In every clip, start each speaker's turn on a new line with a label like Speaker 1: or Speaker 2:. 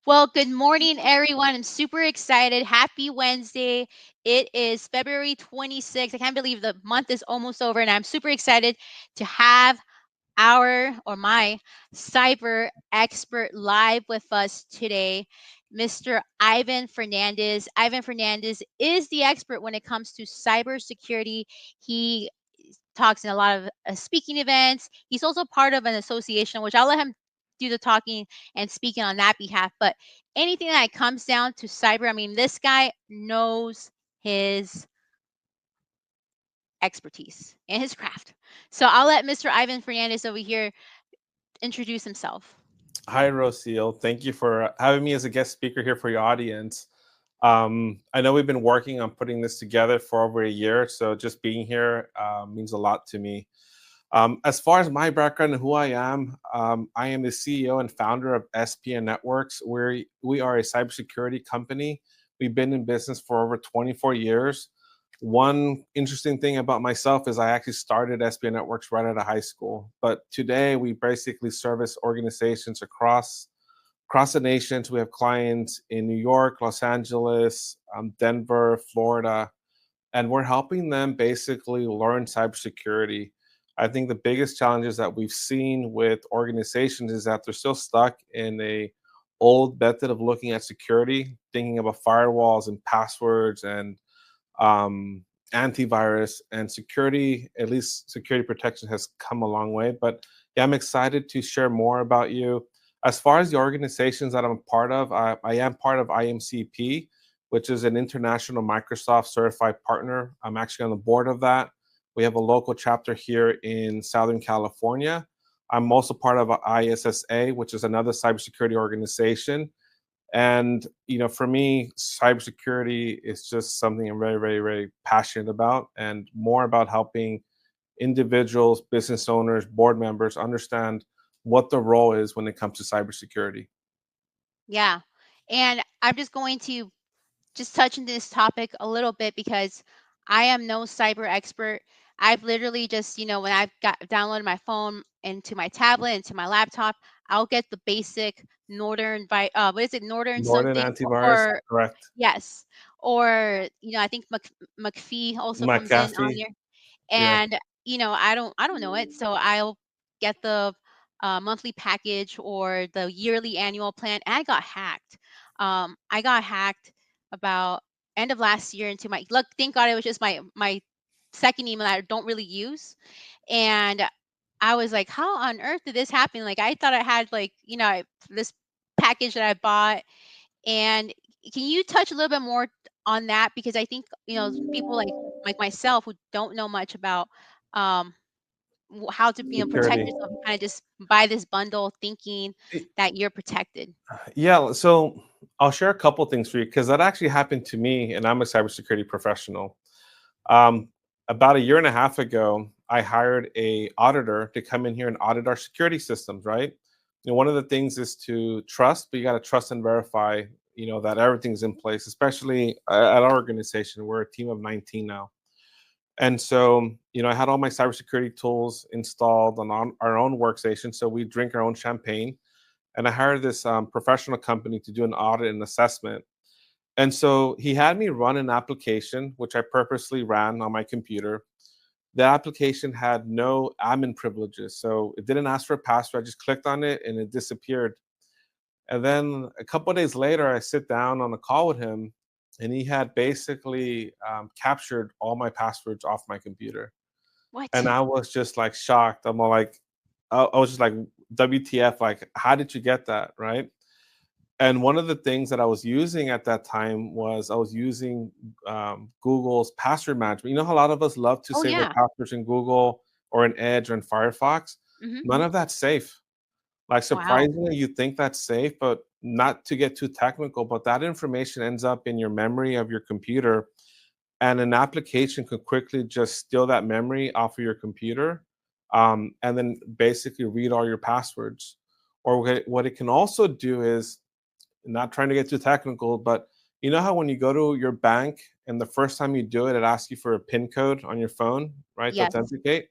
Speaker 1: Well, good morning, everyone. I'm super excited. Happy Wednesday. It is February 26th. I can't believe the month is almost over, and I'm super excited to have my cyber expert live with us today, Mr. Ivan Fernandez. Ivan Fernandez is the expert when it comes to cybersecurity. He talks in a lot of speaking events. He's also part of an association, which I'll let him do the talking and speaking on that behalf. But anything that comes down to cyber, I mean, this guy knows his expertise and his craft. So I'll let Mr. Ivan Fernandez over here introduce himself.
Speaker 2: Hi, Rocio. Thank you for having me as a guest speaker here for your audience. I know we've been working on putting this together for over a year, so just being here means a lot to me. As far as my background and who I am the CEO and founder of SPN Networks, where we are a cybersecurity company. We've been in business for over 24 years. One interesting thing about myself is I actually started SPN Networks right out of high school. But today we basically service organizations across the nation. So we have clients in New York, Los Angeles, Denver, Florida, and we're helping them basically learn cybersecurity. I think the biggest challenges that we've seen with organizations is that they're still stuck in a old method of looking at security, thinking about firewalls and passwords and um, antivirus and security. At least security protection has come a long way. But yeah, I'm excited to share more about you. As far as the organizations that I'm a part of, I am part of IMCP, which is an international Microsoft certified partner. I'm actually on the board of that. We have a local chapter here in Southern California. I'm also part of ISSA, which is another cybersecurity organization. And for me, cybersecurity is just something I'm very, very, very passionate about, and more about helping individuals, business owners, board members understand what the role is when it comes to cybersecurity.
Speaker 1: Yeah. And I'm just going to just touch into this topic a little bit because I am no cyber expert. I've literally just, when I've got downloaded my phone into my tablet, into my laptop, I'll get the basic what is it, Northern
Speaker 2: Norton
Speaker 1: something,
Speaker 2: antivirus,
Speaker 1: or
Speaker 2: correct?
Speaker 1: yes, or I think McPhee also comes in on
Speaker 2: McAfee,
Speaker 1: there,
Speaker 2: yeah.
Speaker 1: and I don't know it, so I'll get the monthly package or the yearly annual plan, and I got hacked. I got hacked about end of last year into my look. Thank God it was just my second email that I don't really use, and I was like, how on earth did this happen? Like I thought I had like this package that I bought, and can you touch a little bit more on that, because I think people like myself who don't know much about um how to protect
Speaker 2: Security.
Speaker 1: yourself, kind of just buy this bundle thinking that you're protected.
Speaker 2: Yeah, so I'll share a couple things for you because that actually happened to me, and I'm a cybersecurity professional. Um, about a year and a half ago, I hired a auditor to come in here and audit our security systems. Right, one of the things is to trust, but you got to trust and verify. That everything's in place, especially at our organization. We're a team of 19 now, and so I had all my cybersecurity tools installed on our own workstation. So we drink our own champagne, and I hired this professional company to do an audit and assessment. And so he had me run an application, which I purposely ran on my computer. The application had no admin privileges, so it didn't ask for a password. I just clicked on it and it disappeared. And then a couple of days later, I sit down on a call with him, and he had basically captured all my passwords off my computer. And
Speaker 1: What?
Speaker 2: I was just like shocked. I'm all like, I was just like, WTF? Like, how did you get that? Right. And one of the things that I was using at that time was I was using Google's password management. You know how a lot of us love to
Speaker 1: Oh
Speaker 2: save their
Speaker 1: yeah.
Speaker 2: passwords in Google or in Edge or in Firefox?
Speaker 1: Hmm.
Speaker 2: None of that's safe. Like,
Speaker 1: Wow.
Speaker 2: surprisingly, you think that's safe, but not to get too technical, but that information ends up in your memory of your computer, and an application could quickly just steal that memory off of your computer, and then basically read all your passwords. Or what it can also do is, not trying to get too technical, but you know how when you go to your bank and the first time you do it, it asks you for a PIN code on your phone, right, to
Speaker 1: Yes.
Speaker 2: authenticate.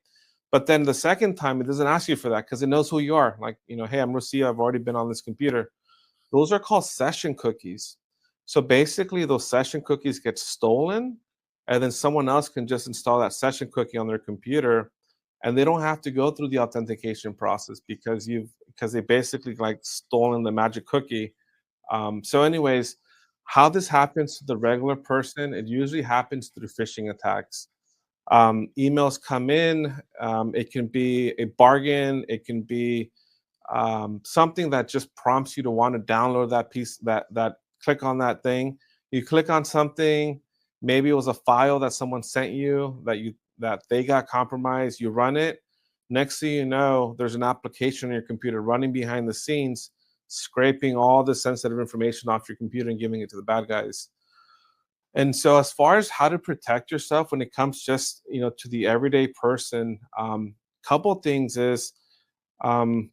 Speaker 2: But then the second time, it doesn't ask you for that because it knows who you are. Like, hey, I'm Lucia. I've already been on this computer. Those are called session cookies. So basically, those session cookies get stolen, and then someone else can just install that session cookie on their computer, and they don't have to go through the authentication process because they basically like stolen the magic cookie. So, anyways, how this happens to the regular person, it usually happens through phishing attacks. Emails come in. It can be a bargain. It can be something that just prompts you to want to download that piece, that click on that thing. You click on something. Maybe it was a file that someone sent you that they got compromised. You run it. Next thing you know, there's an application on your computer running behind the scenes, scraping all the sensitive information off your computer and giving it to the bad guys. And so, as far as how to protect yourself when it comes just to the everyday person, couple things is um,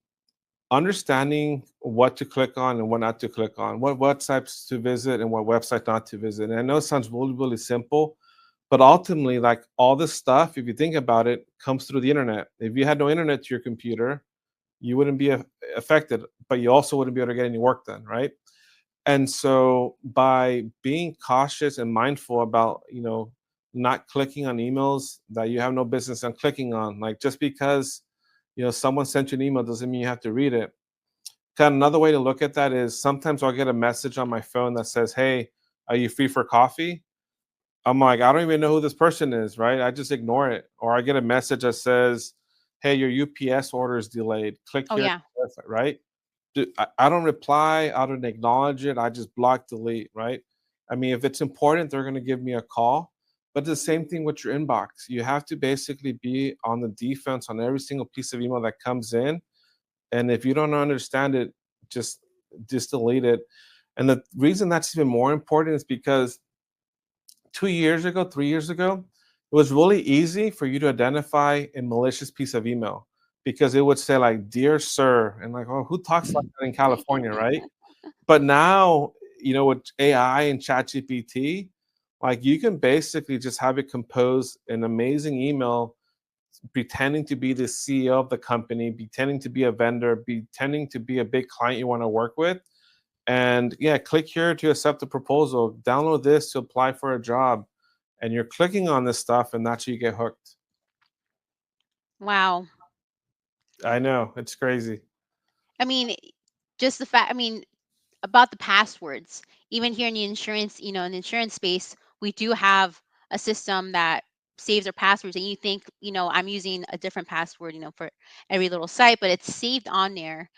Speaker 2: understanding what to click on and what not to click on, what websites to visit and what website not to visit. And I know it sounds really, really simple, but ultimately, like all this stuff, if you think about it, comes through the internet. If you had no internet to your computer, you wouldn't be affected, but you also wouldn't be able to get any work done, right? And so by being cautious and mindful about, not clicking on emails that you have no business on clicking on, like just because, someone sent you an email doesn't mean you have to read it. Kind of another way to look at that is sometimes I'll get a message on my phone that says, "Hey, are you free for coffee?" I'm like, I don't even know who this person is, right? I just ignore it. Or I get a message that says, "Hey, your UPS order is delayed. Click
Speaker 1: Oh
Speaker 2: here,"
Speaker 1: yeah.
Speaker 2: right? I don't reply, I don't acknowledge it. I just block, delete, right? I mean, if it's important, they're going to give me a call. But the same thing with your inbox. You have to basically be on the defense on every single piece of email that comes in. And if you don't understand it, just just delete it. And the reason that's even more important is because 2 years ago, 3 years ago, it was really easy for you to identify a malicious piece of email because it would say like "Dear Sir" and like, oh, who talks like that in California, right? But now, with AI and ChatGPT, like you can basically just have it compose an amazing email pretending to be the CEO of the company, pretending to be a vendor, pretending to be a big client you want to work with. And yeah, click here to accept the proposal, download this to apply for a job. And you're clicking on this stuff, and that's how you get hooked.
Speaker 1: Wow.
Speaker 2: I know, it's crazy.
Speaker 1: I mean, just the fact, I mean, about the passwords, even here in the insurance, in the insurance space, we do have a system that saves our passwords. And you think, I'm using a different password, for every little site, but it's saved on there.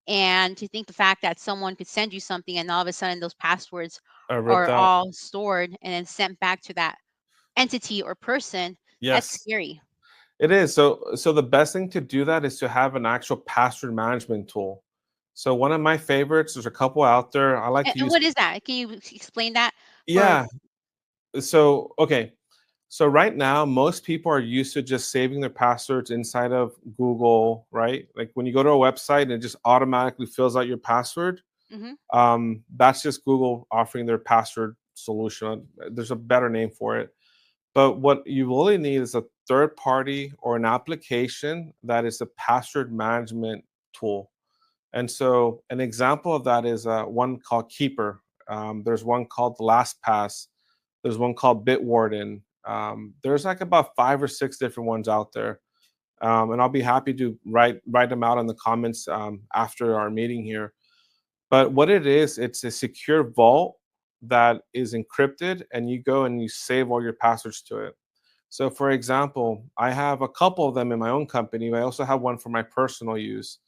Speaker 1: And to think the fact that someone could send you something and all of a sudden those passwords
Speaker 2: Ripped
Speaker 1: are
Speaker 2: out.
Speaker 1: all stored and then sent back to that entity or person, that's
Speaker 2: Yes,
Speaker 1: scary.
Speaker 2: it is. So the best thing to do that is to have an actual password management tool. So one of my favorites, there's a couple out there. I like to
Speaker 1: And
Speaker 2: use.
Speaker 1: what is that? Can you explain that for?
Speaker 2: Yeah. So okay. So right now, most people are used to just saving their passwords inside of Google, right? Like when you go to a website and it just automatically fills out your password.
Speaker 1: Mhm.
Speaker 2: That's just Google offering their password solution. There's a better name for it. But what you really need is a third party or an application that is a password management tool. And so an example of that is one called Keeper. There's one called LastPass. There's one called Bitwarden. There's like about 5 or 6 different ones out there. And I'll be happy to write them out in the comments after our meeting here. But what it is, it's a secure vault that is encrypted, and you go and you save all your passwords to it. So, for example, I have a couple of them in my own company, but I also have one for my personal use.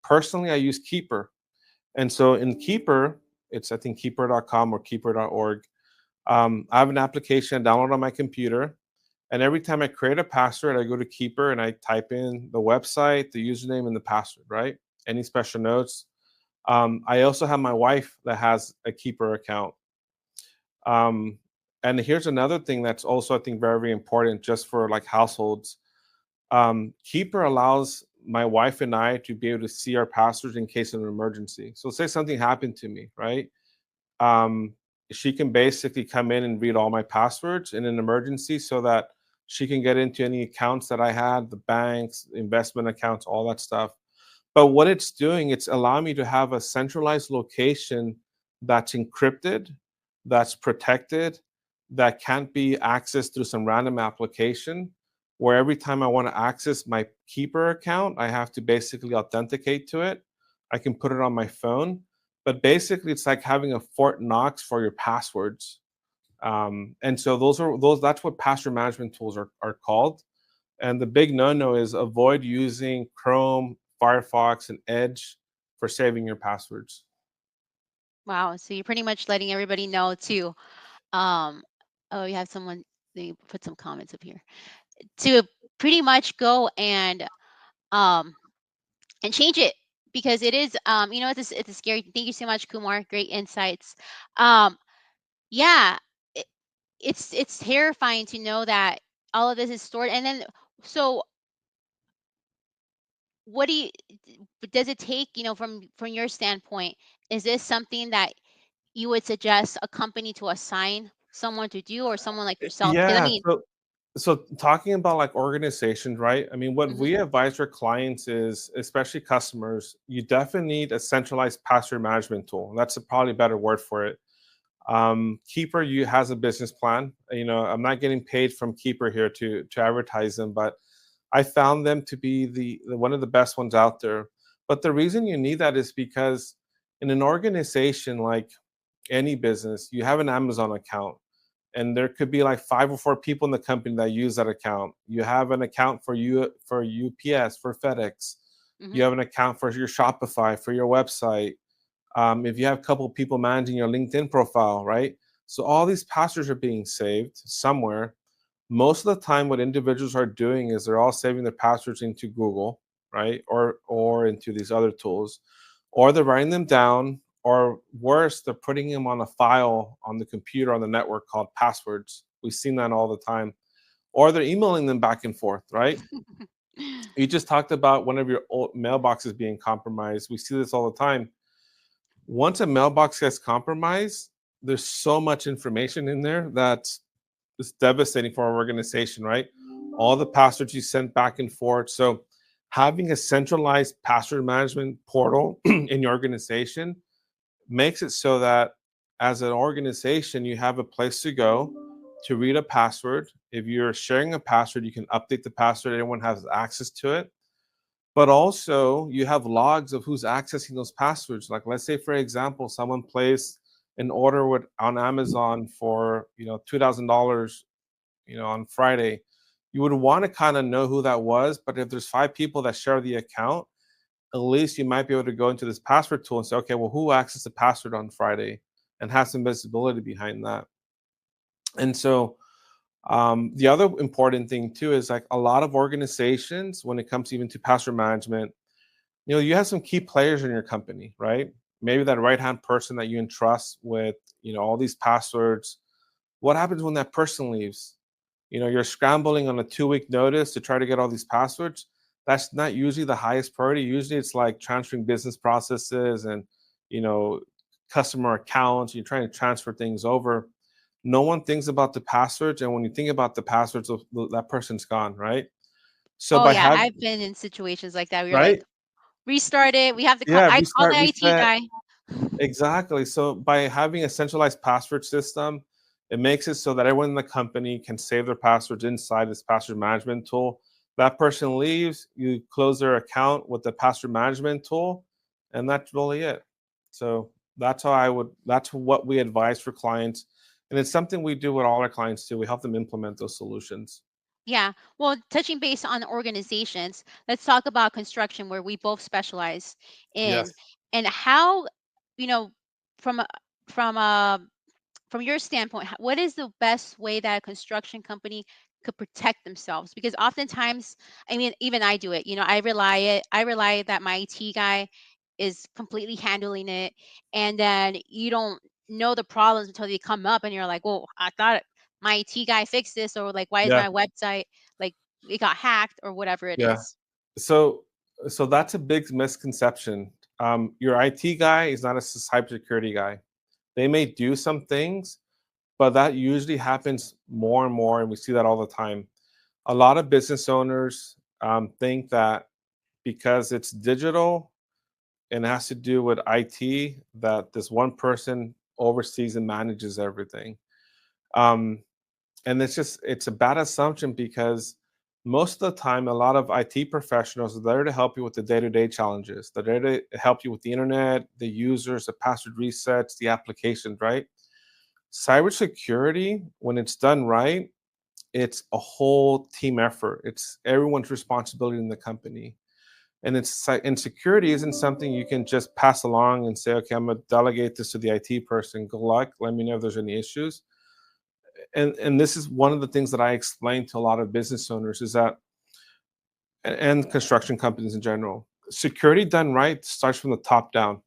Speaker 2: Personally, I use Keeper. And so in Keeper, it's I think keeper.com or keeper.org. I have an application I download on my computer. And every time I create a password, I go to Keeper and I type in the website, the username, and the password, right? Any special notes. I also have my wife that has a Keeper account. Um, and here's another thing that's also, I think, very, very important just for like households. Keeper allows my wife and I to be able to see our passwords in case of an emergency. So, say something happened to me, right? Um, she can basically come in and read all my passwords in an emergency so that she can get into any accounts that I had, the banks, investment accounts, all that stuff. But what it's doing, it's allowing me to have a centralized location that's encrypted, that's protected, that can't be accessed through some random application. Where every time I want to access my Keeper account, I have to basically authenticate to it. I can put it on my phone, but basically, it's like having a Fort Knox for your passwords. And so those that's what password management tools are called. And the big no-no is avoid using Chrome, Firefox, and Edge for saving your passwords.
Speaker 1: Wow. So you're pretty much letting everybody know too. Um, oh, you have someone, they put some comments up here to pretty much go um and change it, because it is, it's a scary. Thank you so much, Kumar. Great insights. Um, yeah, it, it's terrifying to know that all of this is stored. And then, so what do you does it take, from your standpoint, is this something that you would suggest a company to assign someone to do, or someone like yourself? Because I
Speaker 2: Yeah.
Speaker 1: mean,
Speaker 2: So talking about like organizations, right? I mean, what
Speaker 1: mhm,
Speaker 2: we advise our clients is, especially customers, you definitely need a centralized password management tool. That's probably a better word for it. Keeper you has a business plan. I'm not getting paid from Keeper here to advertise them, but I found them to be the one of the best ones out there. But the reason you need that is because in an organization like any business, you have an Amazon account, and there could be like 5 or 4 people in the company that use that account. You have an account for UPS, for FedEx. You
Speaker 1: mhm.
Speaker 2: have an account for your Shopify, for your website. If you have a couple of people managing your LinkedIn profile, right? So all these passwords are being saved somewhere. Most of the time, what individuals are doing is they're all saving their passwords into Google, right, or into these other tools, or they're writing them down, or worse, they're putting them on a file on the computer on the network called passwords. We've seen that all the time, or they're emailing them back and forth, right? You just talked about one of your old mailboxes being compromised. We see this all the time. Once a mailbox gets compromised, there's so much information in there that it's devastating for our organization, right? All the passwords you sent back and forth. So having a centralized password management portal in your organization makes it so that as an organization, you have a place to go to read a password. If you're sharing a password, you can update the password. Everyone has access to it. But also, you have logs of who's accessing those passwords. Like, let's say, for example, someone placed an order on Amazon for $2,000 on Friday. You would want to kind of know who that was. But if there's 5 people that share the account, at least you might be able to go into this password tool and say, okay, well, who accessed the password on Friday, and have some visibility behind that. And so the other important thing too is like a lot of organizations, when it comes even to password management, you have some key players in your company, right? Maybe that right hand person that you entrust with, all these passwords. What happens when that person leaves? You're scrambling on a 2 week notice to try to get all these passwords. That's not usually the highest priority. Usually it's like transferring business processes and, you know, customer accounts. You're trying to transfer things over. No one thinks about the passwords. And when you think about the passwords, that person's gone, right? So
Speaker 1: Oh
Speaker 2: by
Speaker 1: yeah,
Speaker 2: having,
Speaker 1: I've been in situations like that where you're like,
Speaker 2: right?
Speaker 1: restart it. We have to call.
Speaker 2: Yeah,
Speaker 1: I call
Speaker 2: restart,
Speaker 1: the IT
Speaker 2: reset.
Speaker 1: guy.
Speaker 2: Exactly. So by having a centralized password system, it makes it so that everyone in the company can save their passwords inside this password management tool. That person leaves, you close their account with the password management tool, and that's really it. So that's what we advise for clients. And it's something we do with all our clients too. We help them implement those solutions.
Speaker 1: Yeah. Well, touching base on organizations, let's talk about construction, where we both specialize in,
Speaker 2: Yes.
Speaker 1: and how, you know, from a, from a from your standpoint, what is the best way that a construction company could protect themselves? Because oftentimes, I mean, even I do it. I rely that my IT guy is completely handling it, and then you don't know the problems until they come up, and you're like, "Well, I thought my IT guy fixed this," or like, "Why is
Speaker 2: Yeah.
Speaker 1: my website like it got hacked?" or whatever it
Speaker 2: Yeah.
Speaker 1: is.
Speaker 2: So so that's a big misconception. Your IT guy is not a cybersecurity guy. They may do some things, but that usually happens more and more, and we see that all the time. A lot of business owners think that because it's digital and it has to do with IT, that this one person oversees and manages everything. Um, and it's a bad assumption because most of the time, a lot of IT professionals are there to help you with the day-to-day challenges. They're there to help you with the internet, the users, the password resets, the applications, right? Cybersecurity, when it's done right, it's a whole team effort. It's everyone's responsibility in the company. And security isn't something you can just pass along and say, okay, I'm gonna delegate this to the IT person. Good luck. Let me know if there's any issues. And this is one of the things that I explain to a lot of business owners is that, and construction companies in general, security done right starts from the top down.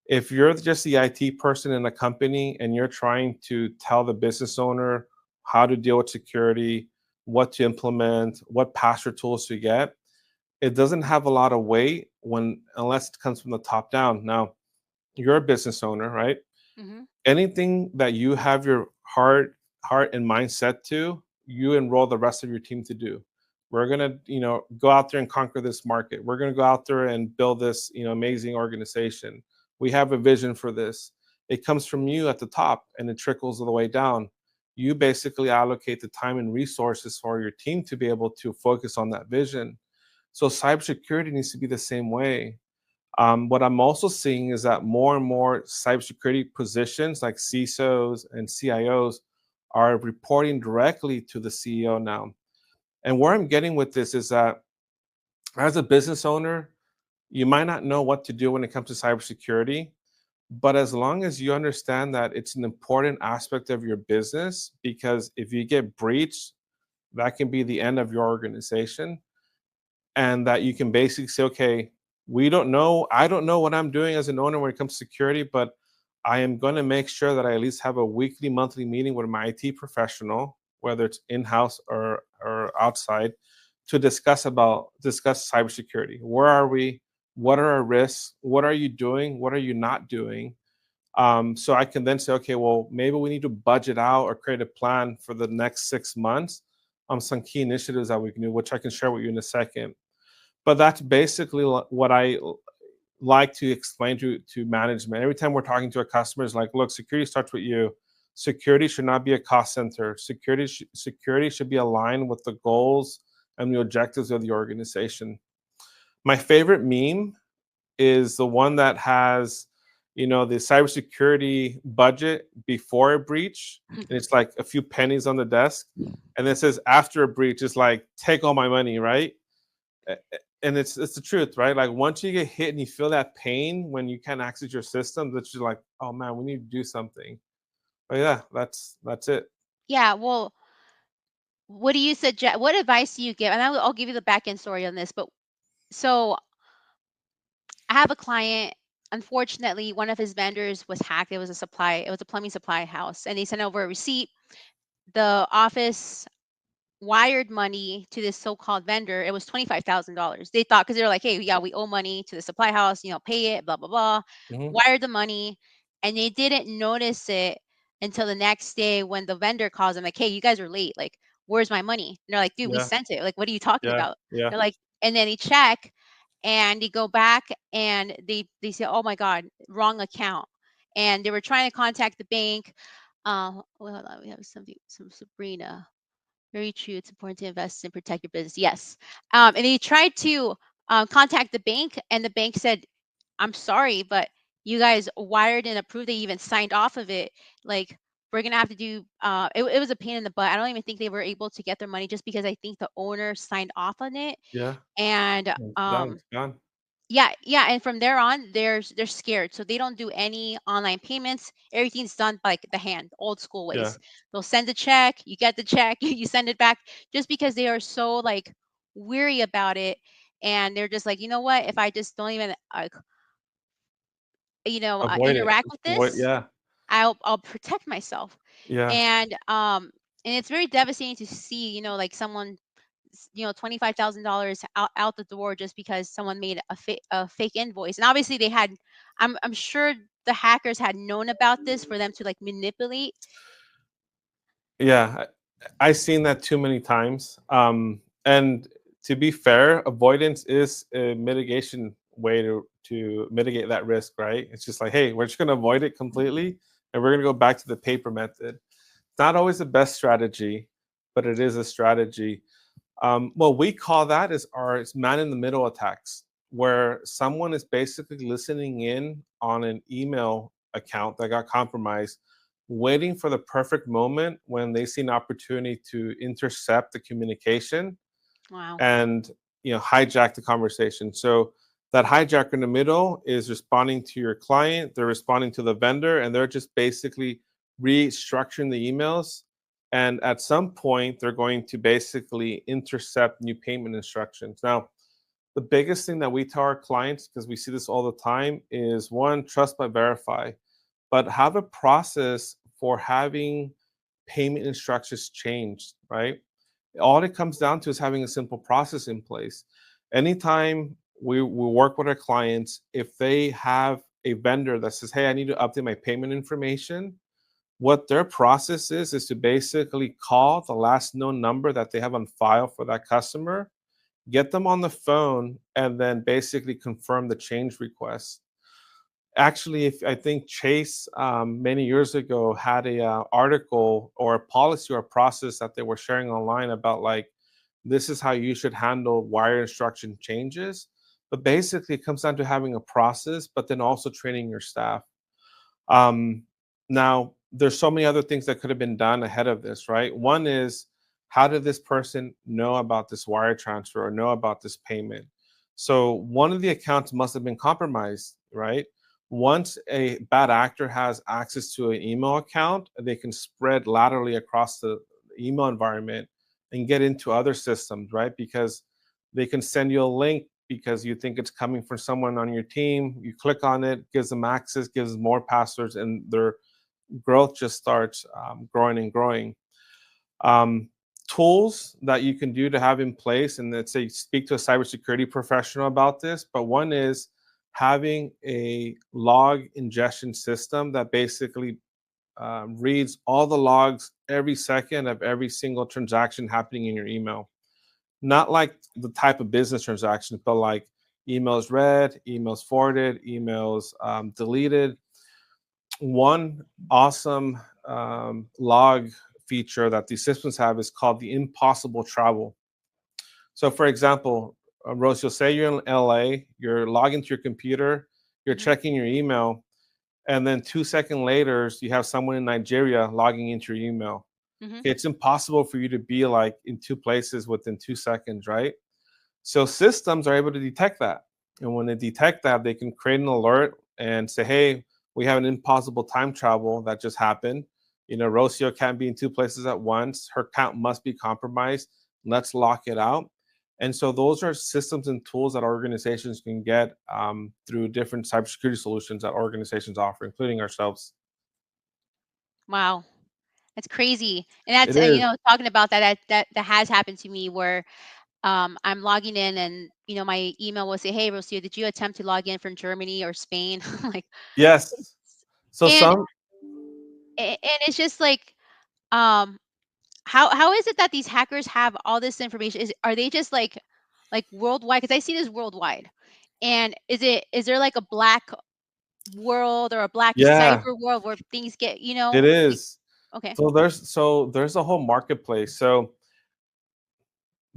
Speaker 2: If you're just the IT person in a company and you're trying to tell the business owner how to deal with security, what to implement, what password tools to get, it doesn't have a lot of weight when unless it comes from the top down. Now, you're a business owner, right?
Speaker 1: Hmm.
Speaker 2: Anything that you have your heart and mind set to, you enroll the rest of your team to do. We're gonna, go out there and conquer this market. We're gonna go out there and build this, amazing organization. We have a vision for this. It comes from you at the top and it trickles all the way down. You basically allocate the time and resources for your team to be able to focus on that vision. So cybersecurity needs to be the same way. What I'm also seeing is that more and more cybersecurity positions like CISOs and CIOs are reporting directly to the CEO now. And where I'm getting with this is that as a business owner, you might not know what to do when it comes to cybersecurity, but as long as you understand that it's an important aspect of your business, because if you get breached, that can be the end of your organization, and that you can basically say, okay, I don't know what I'm doing as an owner when it comes to security, but I am going to make sure that I at least have a weekly, monthly meeting with my IT professional, whether it's in-house or outside, to discuss cybersecurity. Where are we? What are our risks? What are you doing? What are you not doing? So I can then say, okay, well, maybe we need to budget out or create a plan for the next 6 months on some key initiatives that we can do, which I can share with you in a second. But that's basically what I like to explain to management every time we're talking to our customers. Like, look, security starts with you. Security should not be a cost center. Security should be aligned with the goals and the objectives of the organization. My favorite meme is the one that has, the cybersecurity budget before a breach, and it's like a few pennies on the desk, and then it says after a breach, it's like take all my money, right? And it's the truth, right? Like once you get hit and you feel that pain when you can't access your system, that you're like, oh man, we need to do something. But yeah, that's it.
Speaker 1: Yeah. Well, what do you suggest? What advice do you give? And I'll give you the back end story on this. But so I have a client. Unfortunately, one of his vendors was hacked. It was a plumbing supply house, and they sent over a receipt. The office wired money to this so-called vendor. It was $25,000. They thought, because they were like, hey, yeah, we owe money to the supply house, pay it, blah, blah, blah.
Speaker 2: Hmm.
Speaker 1: Wired the money. And they didn't notice it until the next day when the vendor calls them, like, hey, you guys are late. Like, where's my money? And they're like, dude, we
Speaker 2: Yeah,
Speaker 1: sent it. Like, what are you talking
Speaker 2: yeah,
Speaker 1: about?
Speaker 2: yeah,
Speaker 1: They're like, and then they check and they go back and they say, oh my God, wrong account. And they were trying to contact the bank. Well, hold on, we have some Sabrina. Very true. It's important to invest and protect your business. Yes. And he tried to contact the bank, and the bank said, I'm sorry, but you guys wired and approved. They even signed off of it. Like, we're going to have to do, it was a pain in the butt. I don't even think they were able to get their money just because I think the owner signed off on it.
Speaker 2: yeah.
Speaker 1: And
Speaker 2: It's done. It's gone.
Speaker 1: yeah, yeah, and from there on, they're scared, so they don't do any online payments. Everything's done by, like, the hand, old school
Speaker 2: Yeah,
Speaker 1: ways. They'll send a check, you get the check, you send it back, just because they are so, like, weary about it, and they're just like, you know what? If I just don't even,
Speaker 2: avoid it.
Speaker 1: interact
Speaker 2: Just
Speaker 1: with
Speaker 2: avoid.
Speaker 1: this,
Speaker 2: Yeah,
Speaker 1: I'll protect myself,
Speaker 2: yeah,
Speaker 1: and it's very devastating to see, like someone, $25,000 out the door just because someone made a fake invoice. And obviously they had, I'm sure the hackers had known about this for them to, like, manipulate.
Speaker 2: yeah. I've seen that too many times. And to be fair, avoidance is a mitigation way to mitigate that risk, right? It's just like, hey, we're just going to avoid it completely, and we're going to go back to the paper method. Not always the best strategy, but it is a strategy. What we call that is our man in the middle attacks, where someone is basically listening in on an email account that got compromised, waiting for the perfect moment when they see an opportunity to intercept the communication
Speaker 1: Wow.
Speaker 2: and hijack the conversation. So that hijacker in the middle is responding to your client, they're responding to the vendor, and they're just basically restructuring the emails. And at some point, they're going to basically intercept new payment instructions. Now, the biggest thing that we tell our clients, because we see this all the time, is one, trust but verify, but have a process for having payment instructions changed, right? All it comes down to is having a simple process in place. Anytime we work with our clients, if they have a vendor that says, hey, I need to update my payment information, what their process is to basically call the last known number that they have on file for that customer, get them on the phone, and then basically confirm the change request. Actually, if I think Chase many years ago had a article or a policy or a process that they were sharing online about, like, this is how you should handle wire instruction changes. But basically, it comes down to having a process, but then also training your staff. Um, Now, there's so many other things that could have been done ahead of this, right? One is, how did this person know about this wire transfer or know about this payment? So one of the accounts must have been compromised, right? Once a bad actor has access to an email account, they can spread laterally across the email environment and get into other systems, right? Because they can send you a link because you think it's coming from someone on your team. You click on it, gives them access, gives them more passwords, and their growth just starts growing and growing. Um, Tools that you can do to have in place, and let's say speak to a cybersecurity professional about this, but one is having a log ingestion system that basically reads all the logs every second of every single transaction happening in your email. Not like the type of business transactions, but like emails read, emails forwarded, emails deleted. One awesome log feature that these systems have is called the impossible travel. So, for example, Rose, you'll say you're in LA, you're logging to your computer, you're
Speaker 1: Hmm.
Speaker 2: checking your email, and then 2 seconds later, you have someone in Nigeria logging into your email.
Speaker 1: Hmm.
Speaker 2: Okay, it's impossible for you to be like in two places within 2 seconds, right? So systems are able to detect that. And when they detect that, they can create an alert and say, hey, we have an impossible time travel that just happened. Rocio can't be in two places at once. Her account must be compromised. Let's lock it out. And so those are systems and tools that organizations can get through different cybersecurity solutions that organizations offer, including ourselves.
Speaker 1: Wow. That's crazy. And
Speaker 2: It
Speaker 1: that's
Speaker 2: is.
Speaker 1: talking about that has happened to me where I'm logging in and my email will say, "Hey, Rocio, did you attempt to log in from Germany or Spain?" I'm like,
Speaker 2: Yes. So
Speaker 1: and
Speaker 2: some,
Speaker 1: and it's just like, um, how is it that these hackers have all this information? Are they just like worldwide? Because I see this worldwide. And is there like a black world or a black
Speaker 2: yeah,
Speaker 1: cyber world where things get,
Speaker 2: it
Speaker 1: like,
Speaker 2: is.
Speaker 1: okay.
Speaker 2: So there's a whole marketplace. So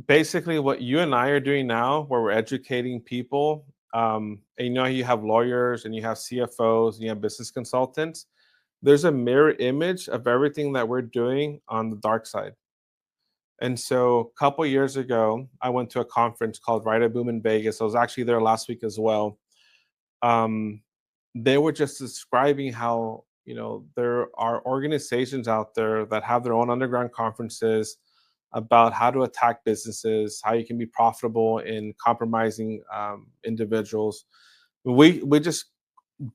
Speaker 2: basically, what you and I are doing now, where we're educating people, and you have lawyers and you have CFOs and you have business consultants. There's a mirror image of everything that we're doing on the dark side. And so a couple years ago, I went to a conference called Write a Boom in Vegas. I was actually there last week as well. Um, they were just describing how there are organizations out there that have their own underground conferences about how to attack businesses, how you can be profitable in compromising individuals. We just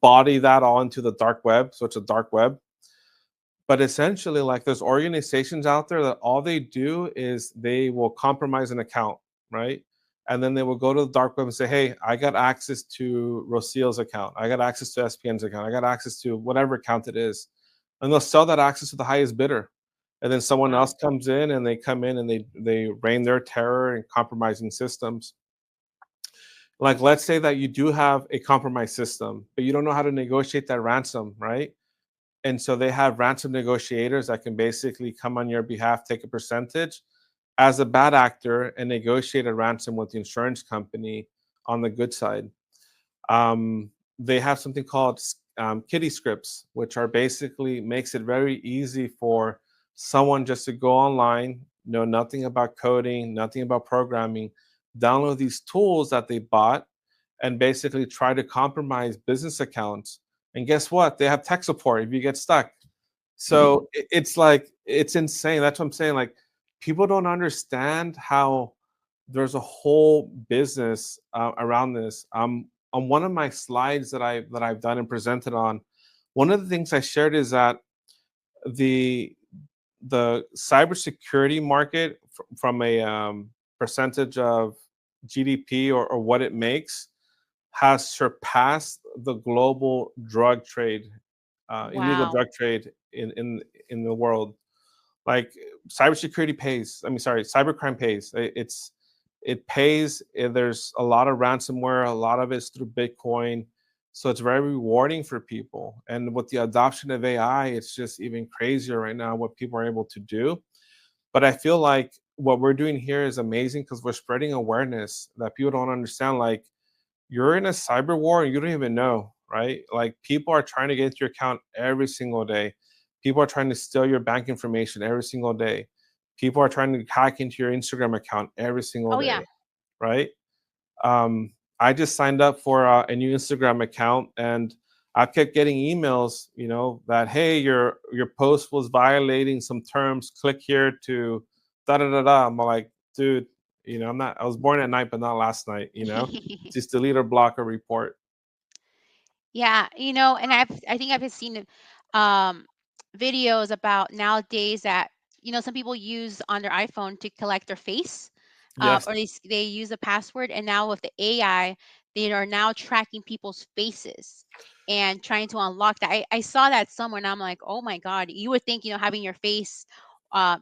Speaker 2: body that all into the dark web, so it's a dark web. But essentially, like, there's organizations out there that all they do is they will compromise an account, right? And then they will go to the dark web and say, hey, I got access to Rocio's account. I got access to SPN's account. I got access to whatever account it is. And they'll sell that access to the highest bidder. and then someone
Speaker 1: Wow.
Speaker 2: else comes in and they come in and they rain their terror and compromising systems. Like, let's say that you do have a compromised system, but you don't know how to negotiate that ransom, right? And so they have ransom negotiators that can basically come on your behalf, take a percentage as a bad actor, and negotiate a ransom with the insurance company on the good side. um, they have something called kitty scripts, which are basically makes it very easy for someone just to go online, know nothing about coding, nothing about programming, download these tools that they bought, and basically try to compromise business accounts. And guess what? They have tech support if you get stuck. So it's like it's insane. That's what I'm saying. Like, people don't understand how there's a whole business around this. On one of my slides that I've done and presented on, one of the things I shared is that the the cybersecurity market from a percentage of GDP, or what it makes, has surpassed the global drug trade, illegal
Speaker 1: Wow.
Speaker 2: drug trade in the world. Like, cybersecurity pays. I mean, sorry, cybercrime pays. It pays. There's a lot of ransomware. A lot of it's through Bitcoin, so it's very rewarding for people. And with the adoption of AI, it's just even crazier right now what people are able to do. But I feel like what we're doing here is amazing because we're spreading awareness that people don't understand. Like, you're in a cyber war and you don't even know, right? Like, people are trying to get into your account every single day. People are trying to steal your bank information every single day. People are trying to hack into your Instagram account every single
Speaker 1: Oh yeah.
Speaker 2: day, right? I just signed up for a new Instagram account, and I kept getting emails, that, hey, your post was violating some terms. Click here to da da da da. I'm like, dude, I'm not. I was born at night, but not last night. Just delete or block a report.
Speaker 1: Yeah, and I think I've seen um videos about nowadays that some people use on their iPhone to collect their face,
Speaker 2: Yes,
Speaker 1: or they use a password, and now with the AI, they are now tracking people's faces and trying to unlock that. I saw that somewhere, and I'm like, oh my God, you would think having your face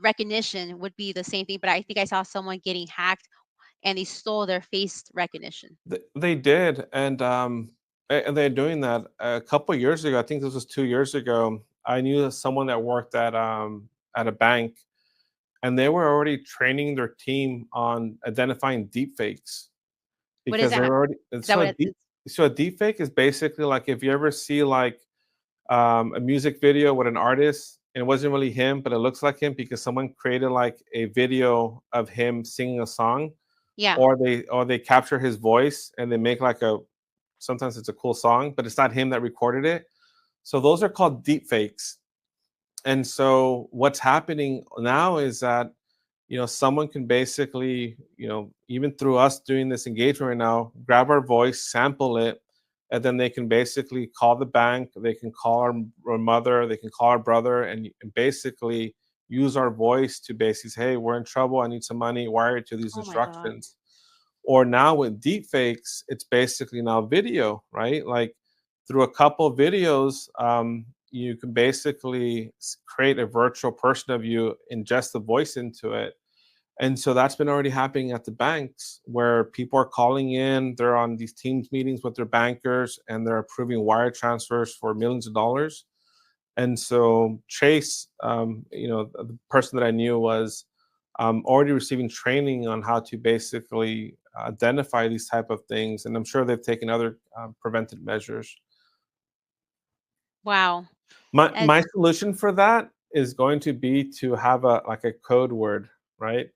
Speaker 1: recognition would be the same thing, but I think I saw someone getting hacked and they stole their face recognition.
Speaker 2: they did, and they're doing that a couple years ago. I think this was 2 years ago. I knew someone that worked at a bank, and they were already training their team on identifying deep fakes
Speaker 1: What is
Speaker 2: because
Speaker 1: that?
Speaker 2: they're already
Speaker 1: Is that what it is?
Speaker 2: so a deep fake is basically like if you ever see like a music video with an artist and it wasn't really him, but it looks like him because someone created like a video of him singing a song,
Speaker 1: Yeah.
Speaker 2: or they capture his voice and they make like a sometimes it's a cool song, but it's not him that recorded it. So those are called deep fakes. And so what's happening now is that someone can basically, even through us doing this engagement right now, grab our voice, sample it, and then they can basically call the bank, they can call our mother, they can call our brother, and basically use our voice to basically say, hey, we're in trouble, I need some money, wire it to these
Speaker 1: Oh my God.
Speaker 2: instructions. Or now with deep fakes, it's basically now video, right? Like, through a couple of videos, you can basically create a virtual person of you, ingest the voice into it. And so that's been already happening at the banks where people are calling in, they're on these teams meetings with their bankers, and they're approving wire transfers for millions of dollars. And so Chase, the person that I knew was already receiving training on how to basically identify these type of things, and I'm sure they've taken other preventive measures.
Speaker 1: Wow.
Speaker 2: My
Speaker 1: That's
Speaker 2: solution for that is going to be to have a code word, right?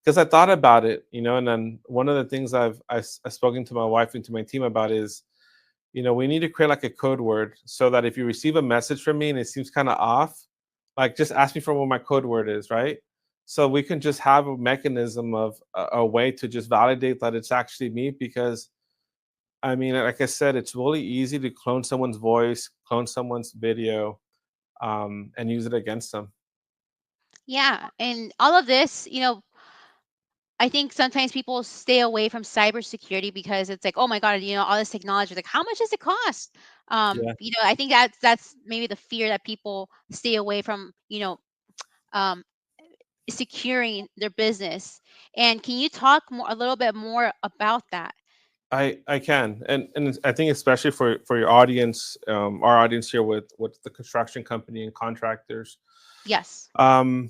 Speaker 2: Because I thought about it, and then one of the things I've spoken to my wife and to my team about is, we need to create like a code word so that if you receive a message from me and it seems kind of off, like, just ask me for what my code word is, right? So we can just have a mechanism of a way to just validate that it's actually me. Because I mean, like I said, it's really easy to clone someone's voice, clone someone's video, and use it against them.
Speaker 1: yeah. And all of this, I think sometimes people stay away from cybersecurity because it's like, oh my God, all this technology, like how much does it cost?
Speaker 2: Yeah.
Speaker 1: I think that's maybe the fear that people stay away from, securing their business. And can you talk more, a little bit more about that?
Speaker 2: I can, and I think especially for your audience, our audience here with the construction company and contractors,
Speaker 1: Yes.
Speaker 2: um,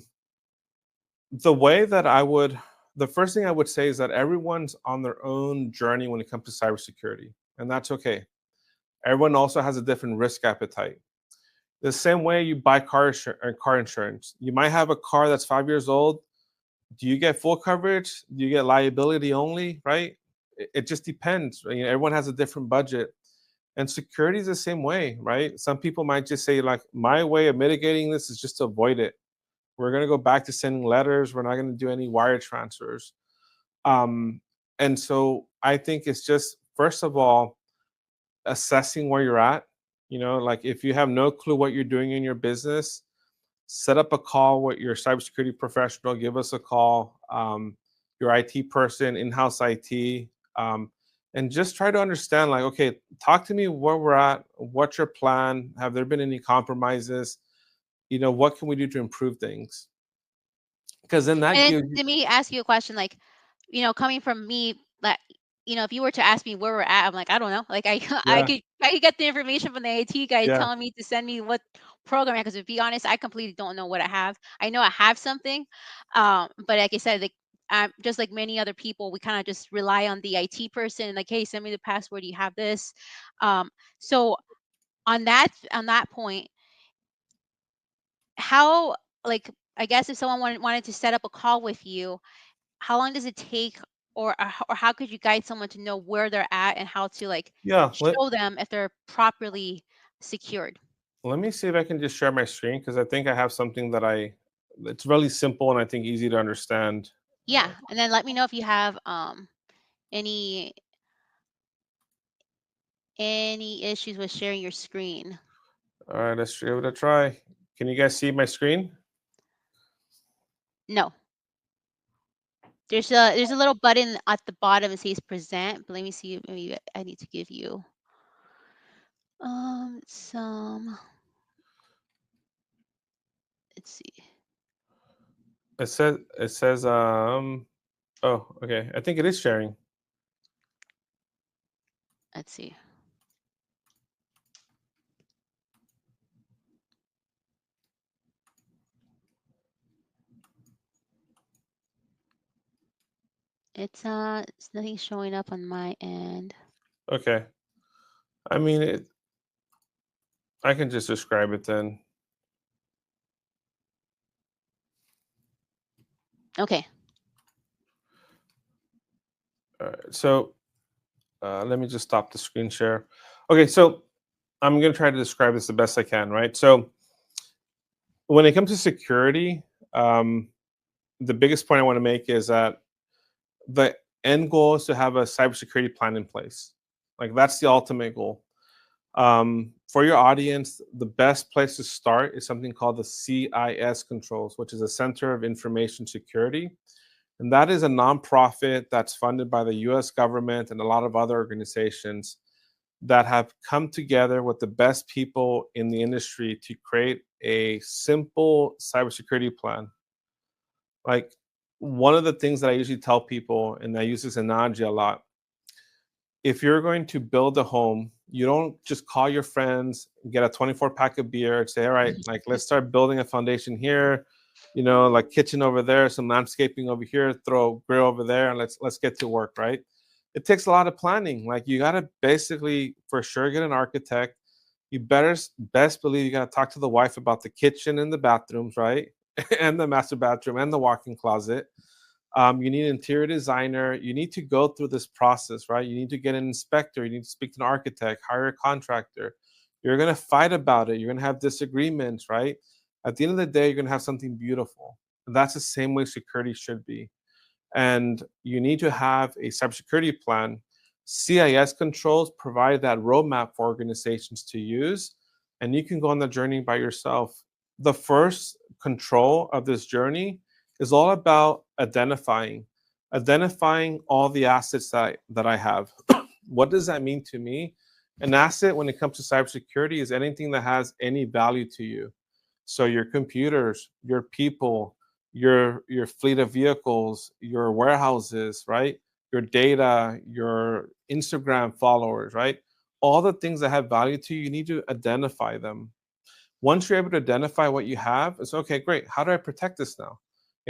Speaker 2: the way that the first thing I would say is that everyone's on their own journey when it comes to cybersecurity, and that's okay. Everyone also has a different risk appetite. The same way you buy car insurance, you might have a car that's 5 years old. Do you get full coverage? Do you get liability only? Right? It just depends. You know, everyone has a different budget. And security is the same way, right? Some people might just say, like, my way of mitigating this is just to avoid it. We're going to go back to sending letters. We're not going to do any wire transfers. Um, and so I think it's just, first of all, assessing where you're at. You know, like if you have no clue what you're doing in your business, set up a call with your cybersecurity professional. Give us a call, your IT person, in-house IT, and just try to understand. Like, okay, talk to me where we're at. What's your plan? Have there been any compromises? You know, what can we do to improve things? Because then that
Speaker 1: And then
Speaker 2: gives you,
Speaker 1: let me ask you a question, like, coming from me, like, if you were to ask me where we're at, I'm like, I don't know. Like, I
Speaker 2: yeah,
Speaker 1: I could get the information from the IT guy
Speaker 2: yeah,
Speaker 1: telling me to send me what program, because to be honest, I completely don't know what I have. I know I have something, but like I said, like, just like many other people, we kind of just rely on the IT person, like, hey, send me the password. You have this. Um, so on that point, how, like, I guess if someone wanted to set up a call with you, how long does it take, or how could you guide someone to know where they're at and how to, like,
Speaker 2: yeah.
Speaker 1: show them if they're properly secured?
Speaker 2: Let me see if I can just share my screen because I think I have something that it's really simple and I think easy to understand.
Speaker 1: Yeah, and then let me know if you have any any issues with sharing your screen.
Speaker 2: All right, let's give it a try. Can you guys see my screen?
Speaker 1: No, there's a little button at the bottom that says present, but let me see. Maybe I need to give you some. Let's see.
Speaker 2: It says oh, okay. I think it is sharing.
Speaker 1: Let's see. It's nothing showing up on my end.
Speaker 2: Okay. I mean, I can just describe it then.
Speaker 1: Okay.
Speaker 2: All right. So let me just stop the screen share. Okay, so I'm going to try to describe this the best I can, right? So when it comes to security, um, the biggest point I want to make is that the end goal is to have a cybersecurity plan in place. Like that's the ultimate goal. For your audience, the best place to start is something called the CIS controls, which is a Center of Information Security. And that is a nonprofit that's funded by the US government and a lot of other organizations that have come together with the best people in the industry to create a simple cybersecurity plan. Like one of the things that I usually tell people, and I use this analogy a lot, if you're going to build a home, you don't just call your friends, get a 24 pack of beer, and say, all right, like let's start building a foundation here, you know, like kitchen over there, some landscaping over here, throw a grill over there, and let's get to work, right? It takes a lot of planning. Like you gotta basically for sure get an architect. You better best believe you gotta talk to the wife about the kitchen and the bathrooms, right? And the master bathroom and the walk-in closet. You need an interior designer. You need to go through this process, right? You need to get an inspector. You need to speak to an architect, hire a contractor. You're going to fight about it. You're going to have disagreements, right? At the end of the day, you're going to have something beautiful. And that's the same way security should be. And you need to have a cybersecurity plan. CIS controls provide that roadmap for organizations to use, and you can go on the journey by yourself. The first control of this journey is all about identifying all the assets that I have. What does that mean to me? An asset when it comes to cybersecurity is anything that has any value to you. So your computers, your people, your fleet of vehicles, your warehouses, right? Your data, your Instagram followers, right? All the things that have value to you, you need to identify them. Once you're able to identify what you have, it's okay, great. How do I protect this now?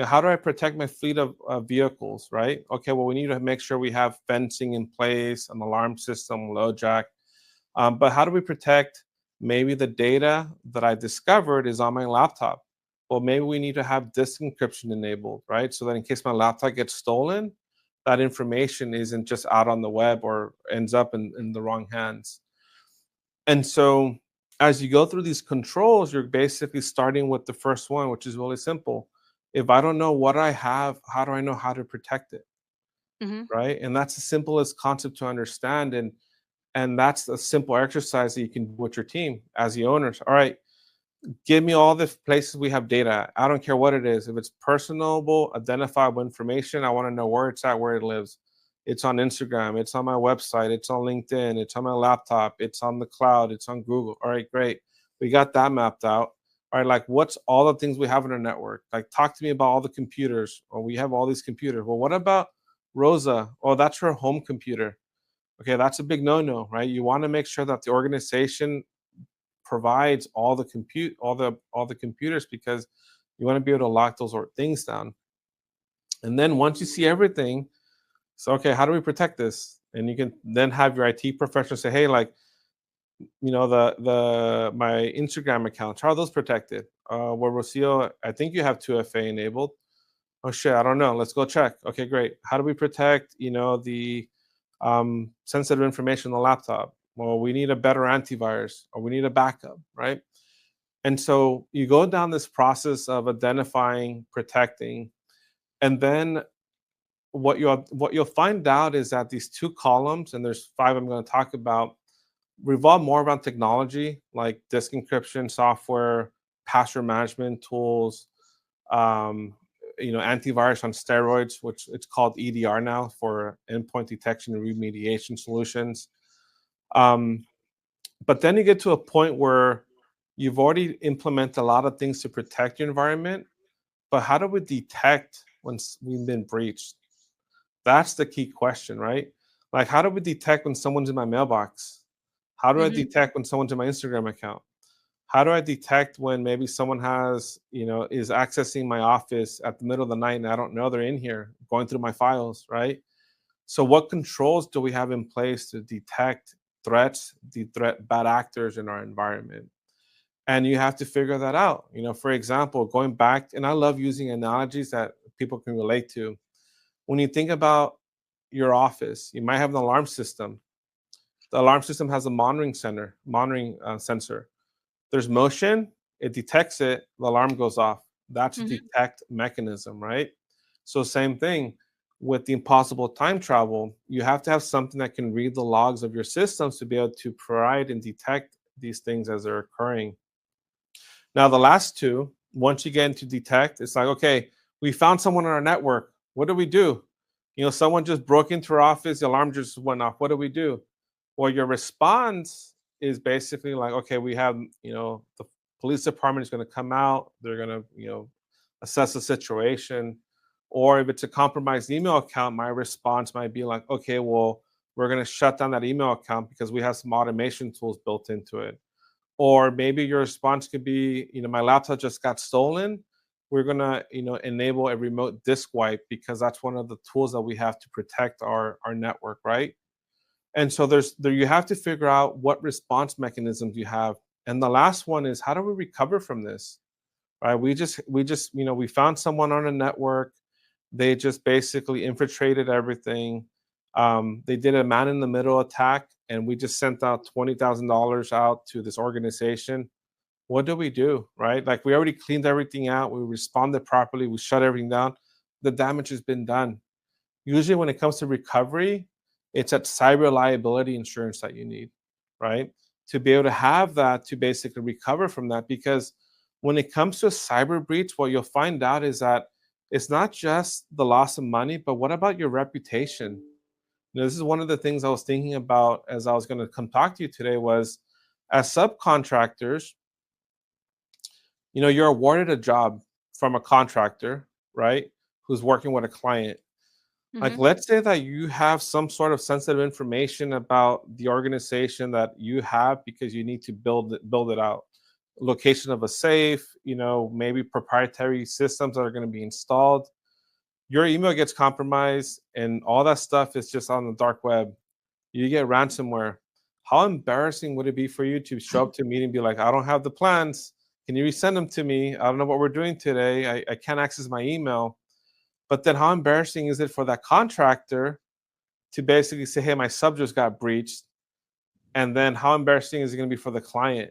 Speaker 2: How do I protect my fleet of vehicles, right? Okay, well, we need to make sure we have fencing in place, an alarm system, low jack. But how do we protect maybe the data that I discovered is on my laptop? Well, maybe we need to have disk encryption enabled, right? So that in case my laptop gets stolen, that information isn't just out on the web or ends up in the wrong hands. And so as you go through these controls, you're basically starting with the first one, which is really simple. If I don't know what I have, how do I know how to protect it?
Speaker 1: Mm-hmm.
Speaker 2: Right. And that's the simplest concept to understand. And that's a simple exercise that you can do with your team as the owners. All right, give me all the places we have data. I don't care what it is. If it's personable, identifiable information, I want to know where it's at, where it lives. It's on Instagram, it's on my website, it's on LinkedIn, it's on my laptop, it's on the cloud, it's on Google. All right, great. We got that mapped out. All right, like what's all the things we have in our network? Like talk to me about all the computers. Or we have all these computers. Well, what about Rosa? Oh, that's her home computer. Okay, that's a big no-no, right? You want to make sure that the organization provides all the computers because you want to be able to lock those things down. And then once you see everything, so okay, how do we protect this? And you can then have your IT professional say, hey, like, the my Instagram accounts, how are those protected? Well, Rocio, I think you have 2FA enabled. Oh shit, I don't know. Let's go check. Okay, great. How do we protect, the sensitive information on the laptop? Well, we need a better antivirus or we need a backup, right? And so you go down this process of identifying, protecting, and then what you'll find out is that these two columns, and there's five I'm going to talk about, revolve more around technology like disk encryption software, password management tools, um, antivirus on steroids, which it's called EDR now for endpoint detection and remediation solutions. Um, but then you get to a point where you've already implemented a lot of things to protect your environment, but how do we detect when we've been breached? That's the key question, right? Like, how do we detect when someone's in my mailbox? How do I
Speaker 1: Mm-hmm.
Speaker 2: detect when someone's in my Instagram account? How do I detect when maybe someone is accessing my office at the middle of the night and I don't know they're in here going through my files, right? So, what controls do we have in place to detect threats, bad actors in our environment? And you have to figure that out. For example, going back, and I love using analogies that people can relate to. When you think about your office, you might have an alarm system. The alarm system has a monitoring sensor. There's motion, it detects it, the alarm goes off. That's a
Speaker 1: Mm-hmm.
Speaker 2: detect mechanism, right? So same thing with the impossible time travel. You have to have something that can read the logs of your systems to be able to provide and detect these things as they're occurring. Now, the last two, once you get into detect, it's like, okay, we found someone on our network. What do we do? Someone just broke into our office, the alarm just went off. What do we do? Well, your response is basically like, okay, we have, the police department is going to come out. They're going to, assess the situation. Or if it's a compromised email account, my response might be like, okay, well, we're going to shut down that email account because we have some automation tools built into it. Or maybe your response could be, my laptop just got stolen. We're gonna, enable a remote disk wipe because that's one of the tools that we have to protect our network, right? And so you have to figure out what response mechanisms you have. And the last one is, how do we recover from this? Right? We just we found someone on a network. They just basically infiltrated everything. They did a man in the middle attack, and we just sent out $20,000 out to this organization. What do we do, right? Like, we already cleaned everything out. We responded properly. We shut everything down. The damage has been done. Usually, when it comes to recovery, it's that cyber liability insurance that you need, right? To be able to have that to basically recover from that. Because when it comes to a cyber breach, what you'll find out is that it's not just the loss of money, but what about your reputation? This is one of the things I was thinking about as I was going to come talk to you today was, as subcontractors, you're awarded a job from a contractor. right, who's working with a client. Like,
Speaker 1: Mhm.
Speaker 2: let's say that you have some sort of sensitive information about the organization that you have because you need to build it out. Location of a safe, maybe proprietary systems that are going to be installed. Your email gets compromised, and all that stuff is just on the dark web. You get ransomware. How embarrassing would it be for you to show up to a meeting and be like, I don't have the plans. Can you resend them to me? I don't know what we're doing today. I can't access my email. But then how embarrassing is it for that contractor to basically say, hey, my sub just got breached? And then how embarrassing is it going to be for the client?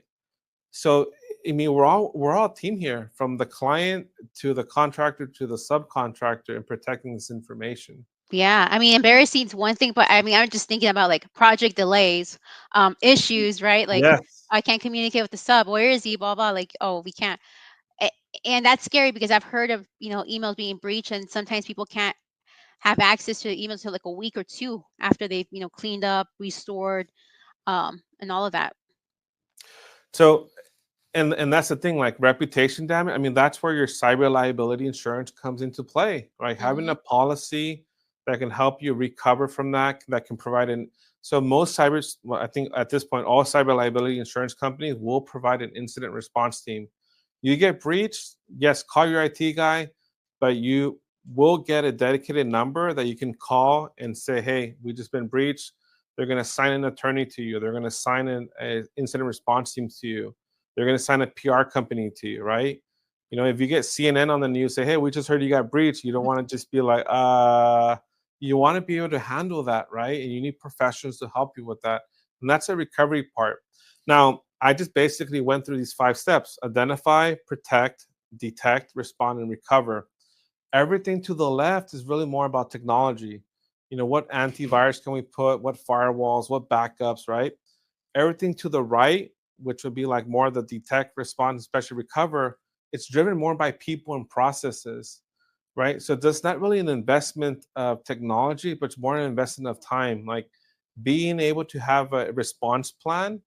Speaker 2: So, I mean, we're all a team here, from the client to the contractor to the subcontractor, in protecting this information.
Speaker 1: Yeah, I mean, embarrassing is one thing, but I mean, I'm just thinking about like project delays, issues, right? Like,
Speaker 2: Yes.
Speaker 1: I can't communicate with the sub. Where is he? Blah blah. Like, oh, we can't. A- And that's scary because I've heard of emails being breached, and sometimes people can't have access to the emails until like a week or two after they've cleaned up, restored, and all of that.
Speaker 2: So, and that's the thing, like reputation damage. I mean, that's where your cyber liability insurance comes into play, right? Having
Speaker 1: Hmm.
Speaker 2: a policy that can help you recover from that can provide an so most cyber, well, I think at this point, all cyber liability insurance companies will provide an incident response team. You get breached, yes, call your IT guy, but you will get a dedicated number that you can call and say, hey, we just been breached. They're going to assign an attorney to you. They're going to assign an incident response team to you. They're going to sign a PR company to you, right? If you get CNN on the news, say, hey, we just heard you got breached. You don't want to just be like, you want to be able to handle that, right? And you need professionals to help you with that. And that's a recovery part. Now, I just basically went through these 5 steps: identify, protect, detect, respond, and recover. Everything to the left is really more about technology. What antivirus can we put? What firewalls? What backups, right? Everything to the right, which would be like more the detect, respond, especially recover, it's driven more by people and processes, right? So that's not really an investment of technology, but it's more an investment of time. Like being able to have a response plan,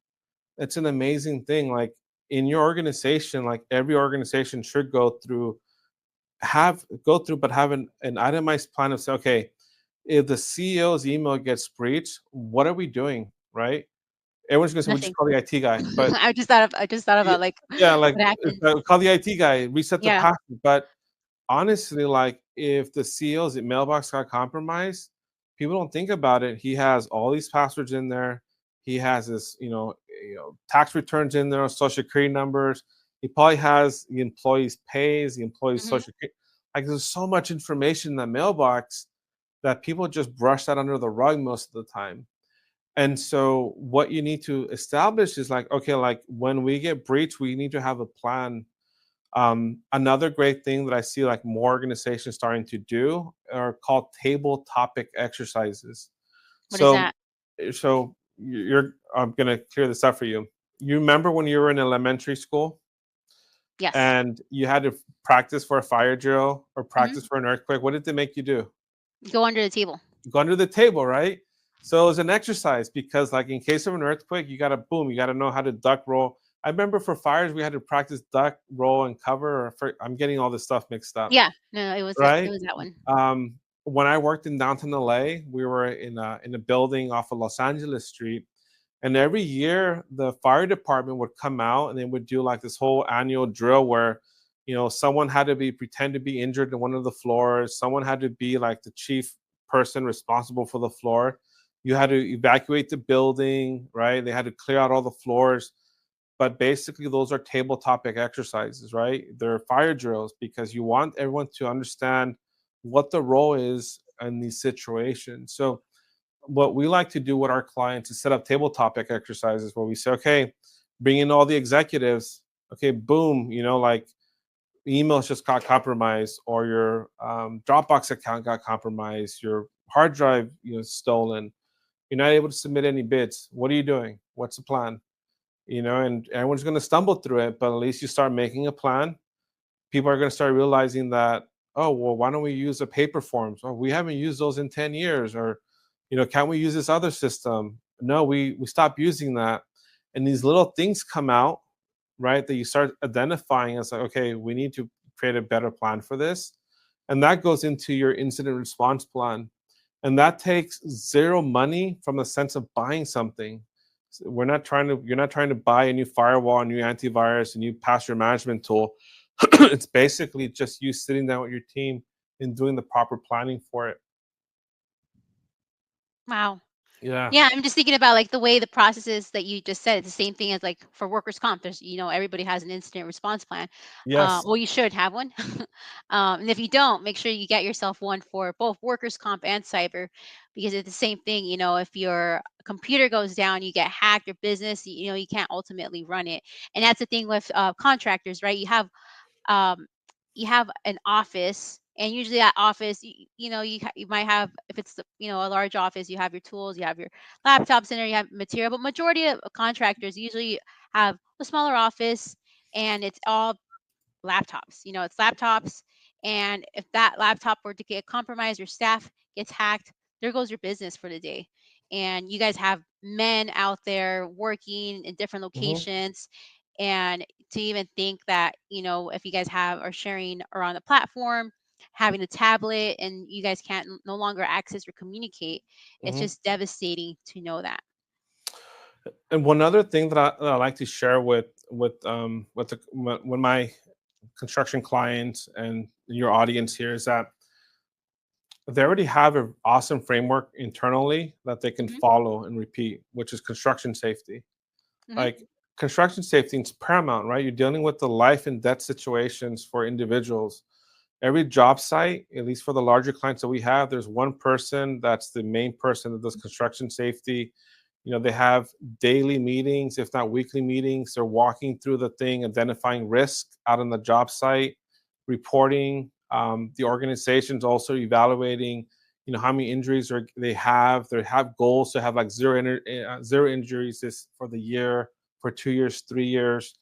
Speaker 2: it's an amazing thing. Like in your organization, like every organization should go through, but have an itemized plan of say, okay, if the CEO's email gets breached, what are we doing, right? Everyone's gonna say, "We just
Speaker 1: Nothing.
Speaker 2: call the IT guy," but
Speaker 1: I just thought
Speaker 2: yeah,
Speaker 1: about like
Speaker 2: yeah, like,
Speaker 1: what happened.
Speaker 2: call the IT guy, reset the
Speaker 1: Yeah.
Speaker 2: password. But honestly, like, if the CEO's mailbox got compromised, people don't think about it. He has all these passwords in there. He has his, tax returns in there, social security numbers. He probably has the employees' pays, the employees'
Speaker 1: Hmm.
Speaker 2: social security. Like, there's so much information in that mailbox that people just brush that under the rug most of the time. And so what you need to establish is like, okay, like when we get breached, we need to have a plan. Another great thing that I see like more organizations starting to do are called table topic exercises.
Speaker 1: What is
Speaker 2: So,
Speaker 1: that?
Speaker 2: I'm gonna clear this up for you. You remember when you were in elementary school
Speaker 1: Yes.
Speaker 2: and you had to practice for a fire drill or
Speaker 1: Hmm.
Speaker 2: practice for an earthquake? What did they make you do?
Speaker 1: Go under the table.
Speaker 2: Go under the table, right? So it's an exercise because, like, in case of an earthquake, you gotta boom, you gotta know how to duck roll. I remember for fires, we had to practice duck, roll, and cover. I'm getting all this stuff mixed up,
Speaker 1: Yeah. No, it was that. It
Speaker 2: right?
Speaker 1: was that one.
Speaker 2: When I worked in downtown LA, we were in a building off of Los Angeles Street, and every year the fire department would come out and they would do like this whole annual drill where, someone had to pretend to be injured in one of the floors. Someone had to be like the chief person responsible for the floor. You had to evacuate the building, right? They had to clear out all the floors. But basically, those are table topic exercises, right? They're fire drills because you want everyone to understand what the role is in these situations. So what we like to do with our clients is set up table topic exercises where we say, okay, bring in all the executives. Okay, boom, like emails just got compromised, or your Dropbox account got compromised, your hard drive, stolen. You're not able to submit any bids. What are you doing? What's the plan? And everyone's going to stumble through it, but at least you start making a plan. People are going to start realizing that, oh, well, why don't we use the paper forms? Oh, we haven't used those in 10 years. Or, can't we use this other system? No, we stopped using that. And these little things come out, right, that you start identifying as like, okay, we need to create a better plan for this. and that goes into your incident response plan. And that takes zero money from the sense of buying something. We're not trying to You're not trying to buy a new firewall, a new antivirus, a new password management tool. It's basically just you sitting down with your team and doing the proper planning for it.
Speaker 1: Wow.
Speaker 2: Yeah.
Speaker 1: Yeah, I'm just thinking about like the way the processes that you just said. It's the same thing as like for workers' comp. There's, everybody has an incident response plan.
Speaker 2: Yes.
Speaker 1: Well, you should have one. And if you don't, make sure you get yourself one for both workers' comp and cyber, because it's the same thing. If your computer goes down, you get hacked, your business, you can't ultimately run it. And that's the thing with contractors, right? Um, you have an office, and usually that office, you might have, if it's a large office, you have your tools, you have your laptops in there, you have material. But majority of contractors usually have a smaller office, and it's all laptops. It's laptops. And if that laptop were to get compromised, your staff gets hacked, there goes your business for the day. And you guys have men out there working in different
Speaker 2: Hmm.
Speaker 1: locations. And to even think that, if you guys are sharing or on the platform, having a tablet, and you guys can't no longer access or communicate, it's
Speaker 2: Hmm.
Speaker 1: just devastating to know that.
Speaker 2: And one other thing that I like to share with when my construction clients and your audience here is that they already have an awesome framework internally that they can
Speaker 1: Hmm.
Speaker 2: follow and repeat, which is construction safety.
Speaker 1: Hmm.
Speaker 2: Like, construction safety is paramount, right? You're dealing with the life and death situations for individuals. Every job site, at least for the larger clients that we have, there's one person that's the main person that does construction safety. They have daily meetings, if not weekly meetings. They're walking through the thing, identifying risk out on the job site, reporting. The organization's also evaluating, how many injuries they have. They have goals to have like zero injuries this for the year, for 2 years, 3 years.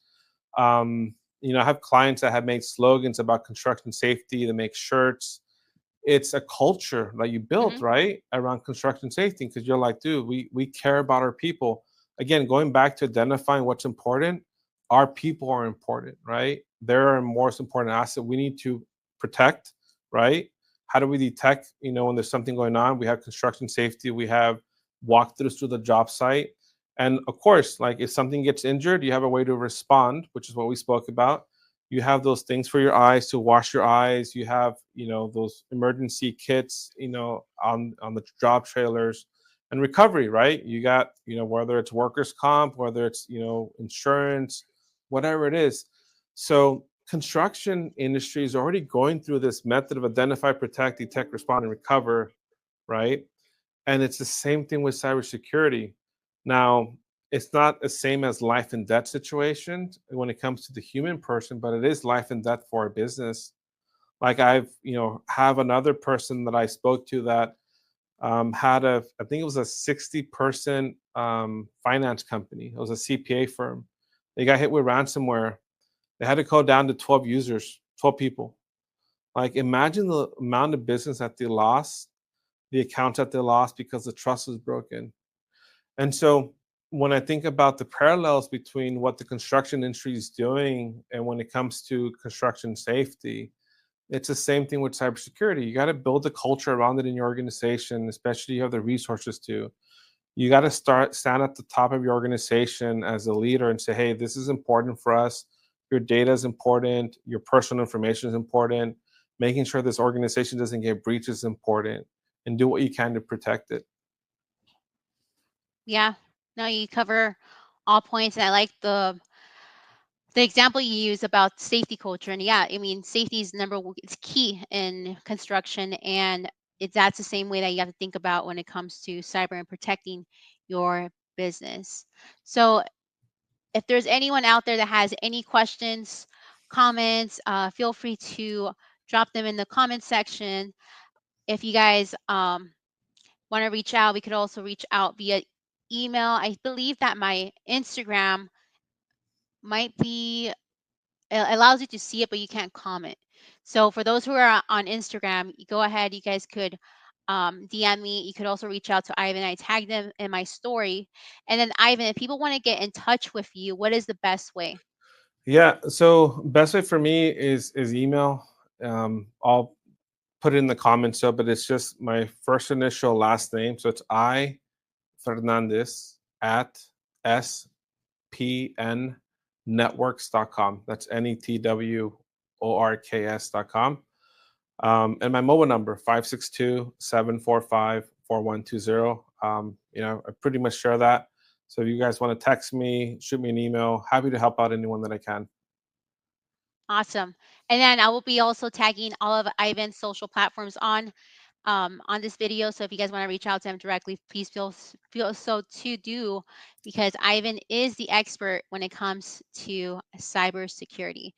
Speaker 2: I have clients that have made slogans about construction safety. They make shirts. It's a culture that you built,
Speaker 1: Hmm.
Speaker 2: right, around construction safety, because you're like, dude, we care about our people. Again, going back to identifying what's important, our people are important, right? They're our most important asset we need to protect, right? How do we detect, when there's something going on? We have construction safety, we have walkthroughs through the job site. And of course, like, if something gets injured, you have a way to respond, which is what we spoke about. You have those things for your eyes to wash your eyes. You have, those emergency kits, on the job trailers. And recovery, right? You got, whether it's workers comp, whether it's, insurance, whatever it is. So construction industry is already going through this method of identify, protect, detect, respond, and recover, right? And it's the same thing with cybersecurity. Now, it's not the same as life and death situations when it comes to the human person, but it is life and death for a business. Like, have another person that I spoke to that had I think it was a 60-person finance company. It was a CPA firm. They got hit with ransomware. They had to go down to 12 users, 12 people. Like, imagine the amount of business that they lost, the accounts that they lost because the trust was broken. And so when I think about the parallels between what the construction industry is doing and when it comes to construction safety, it's the same thing with cybersecurity. You got to build a culture around it in your organization, especially if you have the resources to. You got to stand at the top of your organization as a leader and say, hey, this is important for us. Your data is important. Your personal information is important. Making sure this organization doesn't get breached is important, and do what you can to protect it.
Speaker 1: Yeah. No, you cover all points, and I like the example you use about safety culture. And yeah, I mean, safety is it's key in construction. And that's the same way that you have to think about when it comes to cyber and protecting your business. So if there's anyone out there that has any questions, comments, feel free to drop them in the comment section. If you guys want to reach out, we could also reach out via email. I believe that my Instagram might be, it allows you to see it, but you can't comment. So for those who are on Instagram, you go ahead, you guys could DM me. You could also reach out to Ivan. I tagged them in my story. And then, Ivan, if people want to get in touch with you, what is the best way?
Speaker 2: Yeah. So best way for me is email. I'll put it in the comments, so but it's just my first initial last name. So it's I Fernandez at spnnetworks.com. That's networks.com. And my mobile number, 562-745-4120. I pretty much share that. So if you guys want to text me, shoot me an email, happy to help out anyone that I can.
Speaker 1: Awesome. And then I will be also tagging all of Ivan's social platforms on this video. So if you guys want to reach out to him directly, please feel so to do, because Ivan is the expert when it comes to cybersecurity.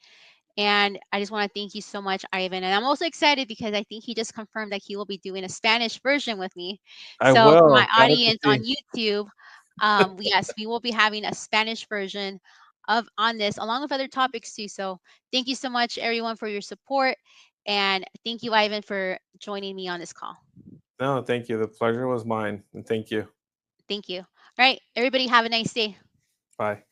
Speaker 1: And I just want to thank you so much, Ivan. And I'm also excited because I think he just confirmed that he will be doing a Spanish version with me.
Speaker 2: I
Speaker 1: So for my
Speaker 2: will. Claro que
Speaker 1: audience on
Speaker 2: sí.
Speaker 1: YouTube, yes, we will be having a Spanish version of on this, along with other topics too. So thank you so much, everyone, for your support. And thank you, Ivan, for joining me on this call.
Speaker 2: No, thank you. The pleasure was mine. And thank you.
Speaker 1: Thank you. All right, everybody, have a nice day.
Speaker 2: Bye.